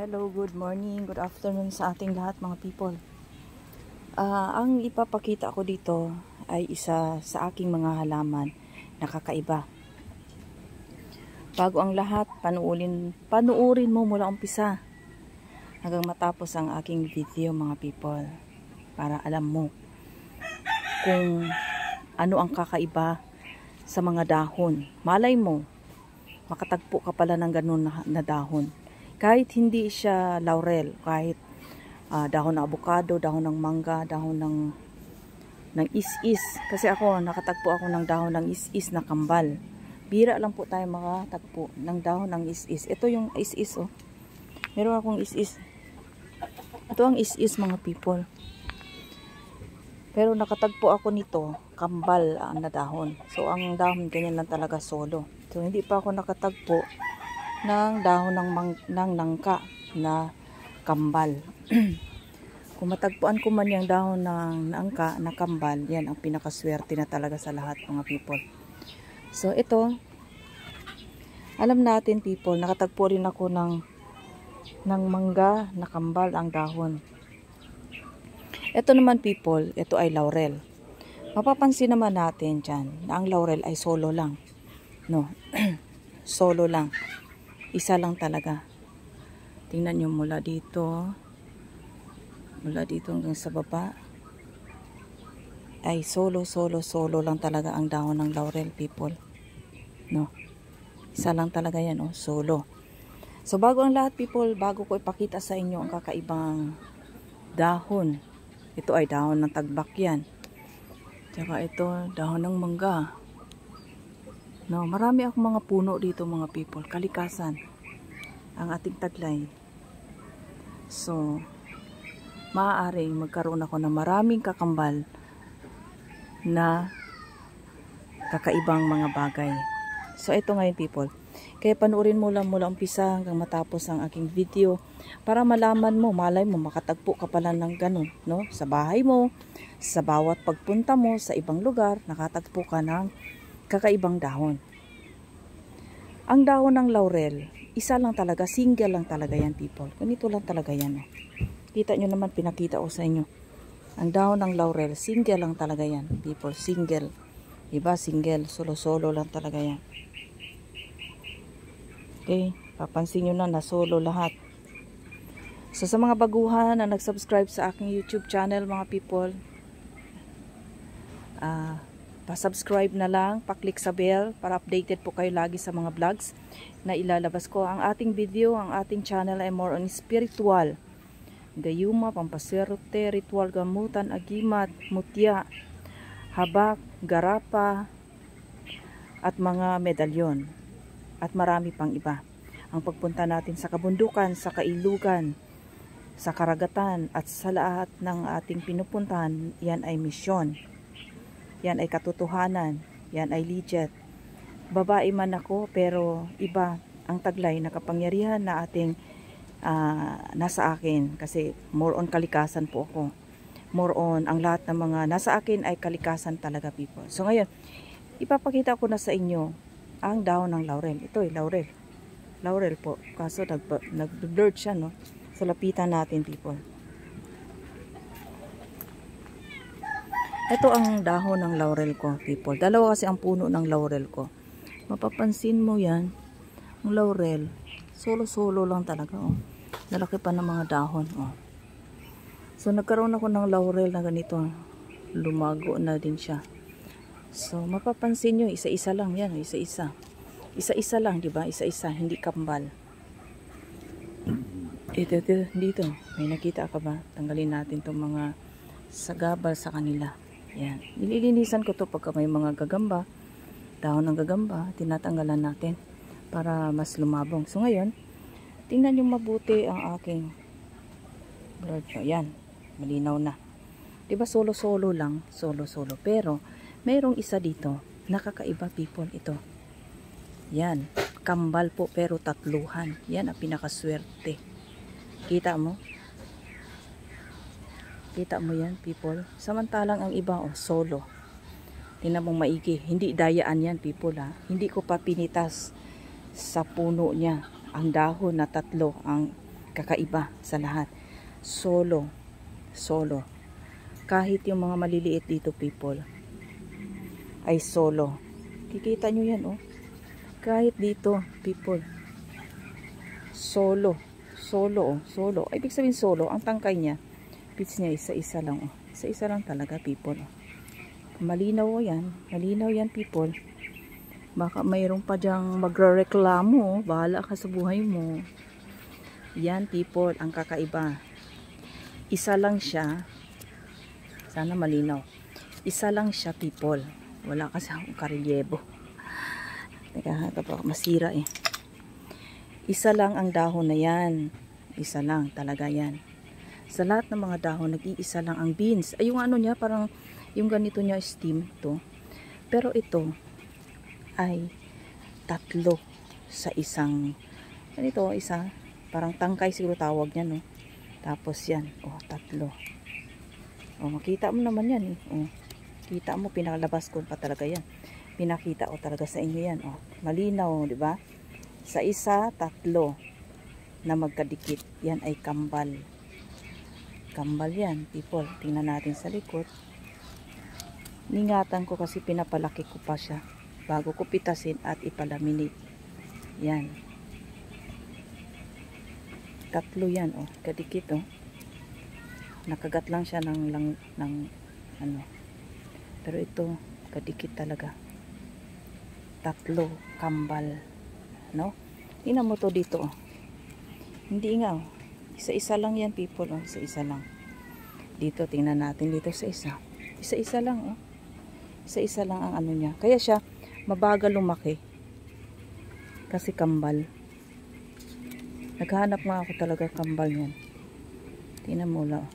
Hello, good morning, good afternoon sa ating lahat mga people. Ang ipapakita ko dito ay isa sa aking mga halaman na kakaiba. Bago ang lahat, panuorin mo mula umpisa hanggang matapos ang aking video mga people. Para alam mo kung ano ang kakaiba sa mga dahon. Malay mo, makatagpo ka pala ng ganun na dahon. Kahit hindi siya laurel, kahit dahon ng avocado, dahon ng mangga, dahon ng is-is. Kasi ako, nakatagpo ako ng dahon ng is-is na kambal. Bira lang po tayo makatagpo ng dahon ng is-is. Ito yung is-is, oh. Meron akong is-is. Ito ang is-is mga people. Pero nakatagpo ako nito, kambal na dahon. So, ang dahon ganyan lang talaga solo. So, hindi pa ako nakatagpo ng dahon ng nangka na kambal. Kung matagpuan ko man yung dahon ng nangka na kambal, yan ang pinakaswerte na talaga sa lahat mga people. So ito, alam natin people, nakatagpo rin ako ng mangga na kambal ang dahon. Ito naman people, ito ay laurel. Mapapansin naman natin dyan na ang laurel ay solo lang. No, solo lang. Isa lang talaga. Tingnan nyo mula dito hanggang sa baba. Ay solo lang talaga ang dahon ng laurel people. No. Isa lang talaga yan, oh, solo. So bago ang lahat people, bago ko ipakita sa inyo ang kakaibang dahon. Ito ay dahon ng tagbak yan. Tsaka ito, dahon ng mangga. No, marami akong mga puno dito mga people, kalikasan ang ating taglay. So, maaaring magkaroon ako ng maraming kakambal na kakaibang mga bagay. So, ito ngayon people. Kaya panoorin mo lang mula umpisa hanggang matapos ang aking video para malaman mo, malay mo, makatagpo ka pala ng ganun, no? Sa bahay mo, sa bawat pagpunta mo sa ibang lugar, nakatagpo ka ng kakaibang dahon. Ang dahon ng laurel, isa lang talaga, single lang talaga yan people. Ganito lang talaga yan. Oh. Kita nyo naman, pinakita ko sa inyo. Ang dahon ng laurel, single lang talaga yan people, single. Diba, single, solo lang talaga yan. Okay, papansin nyo na solo lahat. So sa mga baguhan na nag-subscribe sa aking YouTube channel mga people, pa-subscribe na lang, pa-click sa bell para updated po kayo lagi sa mga vlogs na ilalabas ko. Ang ating video, ang ating channel ay more on spiritual. Gayuma, pampaswerte, ritual gamutan, agimat, mutya, habak, garapa, at mga medalyon. At marami pang iba. Ang pagpunta natin sa kabundukan, sa kailugan, sa karagatan, at sa lahat ng ating pinupuntahan, yan ay misyon. Yan ay katotohanan. Yan ay legit. Babae man ako pero iba ang taglay na kapangyarihan na ating nasa akin. Kasi more on kalikasan po ako. More on ang lahat ng mga nasa akin ay kalikasan talaga people. So ngayon, ipapakita ko na sa inyo ang dahon ng laurel. Ito ay laurel. Laurel po. Kaso nag-blurred siya, no? So lapitan natin people. Ito ang dahon ng laurel ko, people. Dalawa kasi ang puno ng laurel ko. Mapapansin mo yan, ang laurel, solo lang talaga, oh. Nalaki pa ng mga dahon, oh. So, nagkaroon ako ng laurel na ganito. Lumago na din siya. So, mapapansin nyo, isa-isa lang yan, isa-isa. Isa-isa lang, di ba? Isa-isa, hindi kambal. Dito, may nakita ka ba? Tanggalin natin itong mga sagabal sa kanila. Yan. Nililinisan ko to pagka may mga gagamba, dahon ng gagamba, tinatanggalan natin para mas lumabong. So ngayon, tingnan nyo mabuti ang aking blurred. Yan, malinaw na. Diba solo lang, solo. Pero mayroong isa dito, nakakaiba people ito. Yan, kambal po pero tatluhan. Yan ang pinakaswerte. Kita mo? Kita mo yan people. Samantalang ang iba solo. Tingnan mong maigi. Hindi dayaan yan people ha. Hindi ko pa pinitas sa puno niya. Ang dahon na tatlo ang kakaiba sa lahat. Solo. Solo. Kahit yung mga maliliit dito people ay solo. Kikita nyo yan, oh. Kahit dito people. Solo. Solo, oh. Solo. Ibig sabihin solo. Ang tangkay niya, pitch niya isa-isa lang, oh. Isa-isa lang talaga people, oh. Malinaw yan. Malinaw yan people. Baka mayroon pa dyang magrereklamo. Bahala ka sa buhay mo. Yan people, ang kakaiba. Isa lang siya. Sana malinaw. Isa lang siya people. Wala kasi akong karelyebo. Teka, ito pa masira eh. Isa lang ang dahon na yan. Isa lang talaga yan. Sa lahat ng mga dahon, nag-iisa lang ang beans. Ay, yung ano niya, parang yung ganito niya steam to. Pero ito ay tatlo sa isang ganito, isa parang tangkay siguro tawag niya, no. Tapos yan, oh, tatlo. Oh, makita mo naman yan, eh. Oh, kita mo, pinakalabas ko pa talaga yan. Pinakita ko talaga sa inyo yan, oh. Malinaw, di ba? Sa isa, tatlo na magkadikit. Yan ay kambal. Kambal yan, people. Tingnan natin sa likod. Ningatan ko kasi pinapalaki ko pa siya bago ko pitasin at ipalaminate. Yan. Tatlo yan, oh. Kadikit, oh. Nakagat lang siya ng ano. Pero ito, kadikit talaga. Tatlo, kambal. No? Tingnan mo to dito, oh. Hindi nga, oh. Isa-isa lang yan, people, oh. Isa-isa lang. Dito, tingnan natin dito sa isa. Isa-isa lang, oh. Isa-isa lang ang ano niya. Kaya siya mabagal lumaki. Kasi kambal. Naghahanap nga ako talaga kambal niyan. Tingnan mo lang.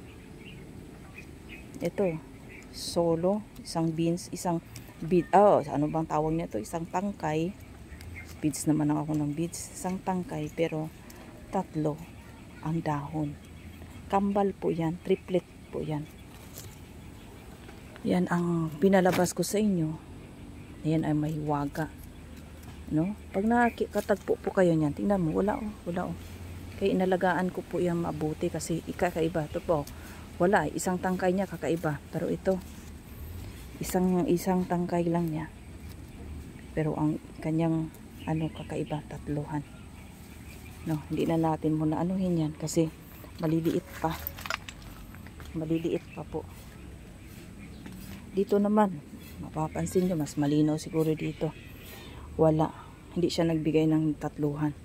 Ito, solo, isang beans, isang bead. Oh, ano bang tawag niya to? Isang tangkay. Beads naman ako ng beads. Isang tangkay pero tatlo ang dahon. Kambal po yan. Triplet po yan. Yan ang pinalabas ko sa inyo. Yan ay may waga. No? Pag nakatagpo po kayo niyan, tingnan mo, wala oh, wala oh. Kaya inalagaan ko po yan mabuti kasi kakaiba. Ito po, wala, isang tangkay niya kakaiba. Pero ito, isang tangkay lang niya. Pero ang kanyang ano kakaiba, tatluhan. No, hindi na natin muna anuhin yan kasi maliliit pa. Maliliit pa po. Dito naman, mapapansin nyo, mas malinaw siguro dito. Wala. Hindi siya nagbigay ng tatluhan.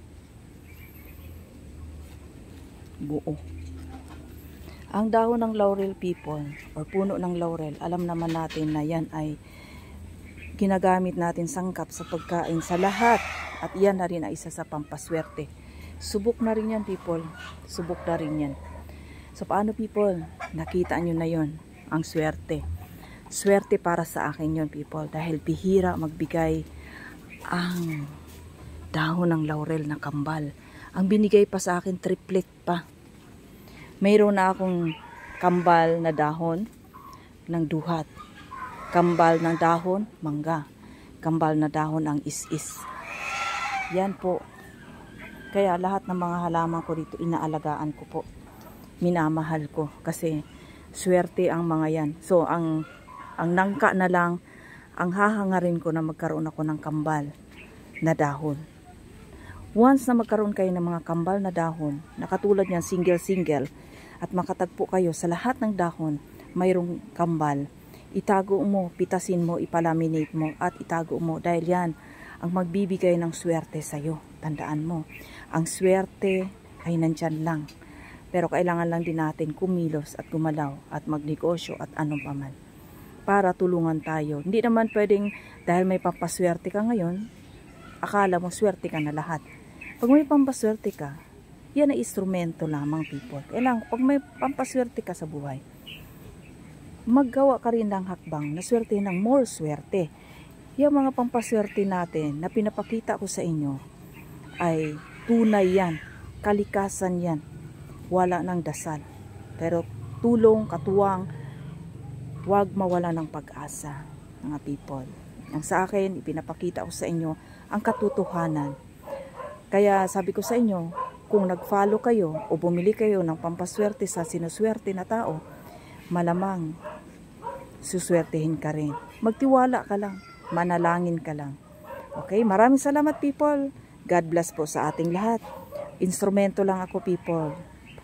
Buo. Ang dahon ng laurel people, or puno ng laurel, alam naman natin na yan ay ginagamit natin sangkap sa pagkain sa lahat. At yan na rin ay isa sa pampaswerte. Subok na rin yan people. Subok na rin yan. So paano people? Nakita nyo na yon ang swerte. Swerte para sa akin yon people. Dahil bihira magbigay ang dahon ng laurel na kambal. Ang binigay pa sa akin triplet pa. Mayroon na akong kambal na dahon ng duhat. Kambal ng dahon, mangga. Kambal na dahon ang is-is. Yan po. Kaya lahat ng mga halaman ko dito inaalagaan ko po. Minamahal ko kasi swerte ang mga yan. So ang nangka na lang, ang hahangarin ko na magkaroon ako ng kambal na dahon. Once na magkaroon kayo ng mga kambal na dahon, na katulad niyan single-single, at makatagpo kayo sa lahat ng dahon, mayroong kambal, itago mo, pitasin mo, ipalaminate mo, at itago mo. Dahil yan ang magbibigay ng swerte sa'yo. Tandaan mo, ang swerte ay nandyan lang. Pero kailangan lang din natin kumilos at gumalaw at magnegosyo at anong paman. Para tulungan tayo. Hindi naman pwedeng dahil may pampaswerte ka ngayon, akala mo swerte ka na lahat. Pag may pampaswerte ka, yan ay instrumento lamang people. Kailangan pag may pampaswerte ka sa buhay, maggawa ka rin ng hakbang na swerte ng more swerte. Yung mga pampaswerte natin na pinapakita ko sa inyo ay tunay yan, kalikasan yan. Wala ng dasal. Pero tulong, katuwang, huwag mawala ng pag-asa, mga people. Ang sa akin, ipinapakita ko sa inyo ang katotohanan. Kaya sabi ko sa inyo, kung nag-follow kayo o bumili kayo ng pampaswerte sa sinuswerte na tao, malamang suswertehin ka rin. Magtiwala ka lang, manalangin ka lang. Okay, maraming salamat people. God bless po sa ating lahat. Instrumento lang ako people.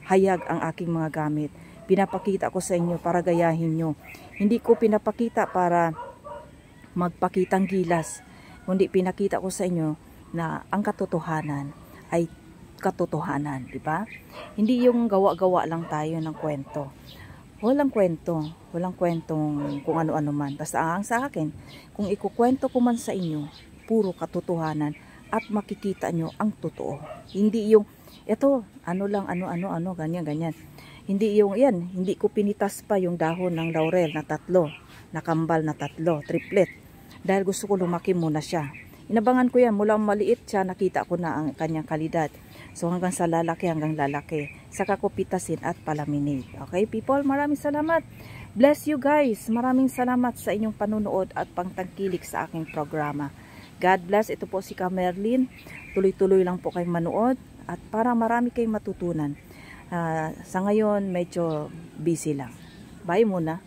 Hayag ang aking mga gamit. Pinapakita ko sa inyo para gayahin nyo. Hindi ko pinapakita para magpakitang gilas. Kundi pinakita ko sa inyo na ang katotohanan ay katotohanan, di ba? Hindi yung gawa-gawa lang tayo ng kwento. Walang kwento, walang kwentong kung ano-ano man. Basta ang sa akin, kung ikukwento ko man sa inyo, puro katotohanan at makikita nyo ang totoo. Hindi yung, eto, ano lang, ano, ganyan. Hindi yung, yan, hindi ko pinitas pa yung dahon ng laurel na 3, nakambal na 3, triplet. Dahil gusto ko lumaki muna siya. Inabangan ko yan, mula maliit siya, nakita ko na ang kanyang kalidad. So hanggang sa lalaki, saka ko pitasin at palaminate. Okay people, maraming salamat. Bless you guys. Maraming salamat sa inyong panunood at pangtangkilik sa aking programa. God bless. Ito po si Merlin. Tuloy-tuloy lang po kayong manood at para marami kayong matutunan. Sa ngayon, medyo busy lang. Bye muna.